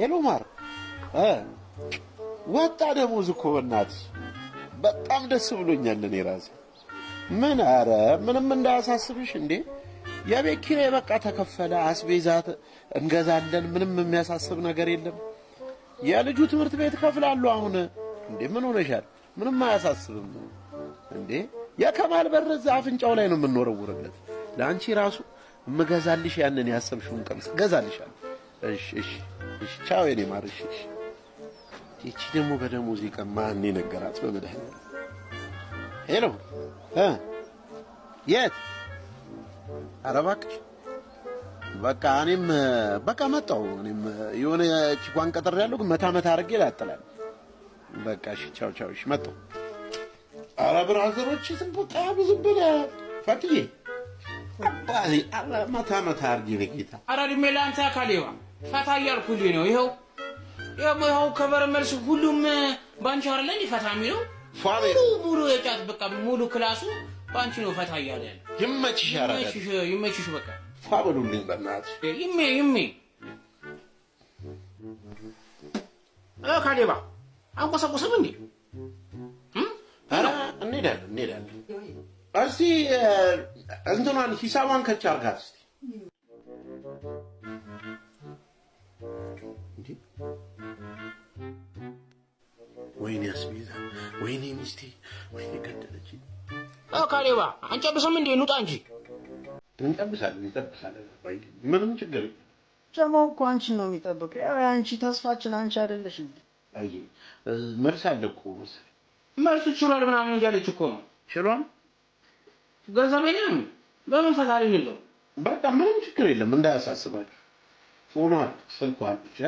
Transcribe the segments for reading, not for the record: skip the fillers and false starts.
ሄሎ ማር ወጣ ደሞዝ እኮ በእናትሽ በጣም ደስ ብሎኛል እኔ ራሴ ምን አረ ምንም እንዳያሳስብሽ እንዴ የቤት ኪራይ በቃ ተከፈለ አስቤዛት እንገዛለን ምንም የሚያሳስብ ነገር የለም የልጁ ትምህርት ቤት ከፍላለሁ አሁን እንዴ ምን ሆነሻል ምንም አያሳስብም እንዴ የከማል በረዛ አፍንጫው ላይ ነው የምንወረውርለት ለአንቺ ራሱ ምገዛልሽ ያንን ያሰብሽውን ቀምስ ገዛልሻለሁ እሺ ቻው የኔ ማር እሺ ይቺ ደግሞ በደሞዝ ይቀማን ነገራት በመድኃኒዓለም ሄሎ የት ኧረ እባክሽ በቃ እኔም በቃ መጣሁ እኔም የሆነ ቺኳን ቀጥሬያለሁ ግን መታ አድርጌ ላጥላለሁ በቃ እሺ ቻው እሺ መጣሁ ኧረ ብራዘሮች ዝም ብለህ ፈትዬ አባዚ አላ መታ አድርጌ ለጌታ ኧረ ድሜ ላንተ አካሌዋ ፈታ እያልኩልህ ነው ይኸው ከበር መልስ ሁሉም ባንቺ አይደለ ፈታ የሚለው ሙሉ የጫት በቃ ሙሉ ክላሱ ባንቺ ነው ፈታ እያለ ይመችሽ ያራዳ ይመችሽ በቃ ፋበሉልኝ በእናትሽ ይሜ ካሌባ አንቆሰቆሰም እንዴ ኧረ እንሄዳለን እስቲ እንትኗን ሂሳቧን ከች አድርጋት እስቲ እንዴ ወይኔ አስቤዛ ወይኔ ሚስቴ ወይኔ ገደለች ካሌባ አንጨብስም እንዴ እንውጣ እንጂ እንጠብሳለን ምንም ችግር ጀማው እኮ አንቺን ነው የሚጠብቀው ያው አንቺ ተስፋችን አንቺ አይደለሽ እንዴ አይ መልስ አለ እኮ መልስ ችሏል ምናምን እያለች እኮ ነው ችሏል ገንዘብ የለም በምን ፈታሪ ነው በቃ ምንም ችግር የለም እንዳያሳስባችሁ ፎኗል ስልኳል ብቻ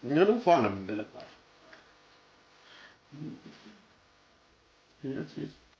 ምንም ፎን ነው የምንለባት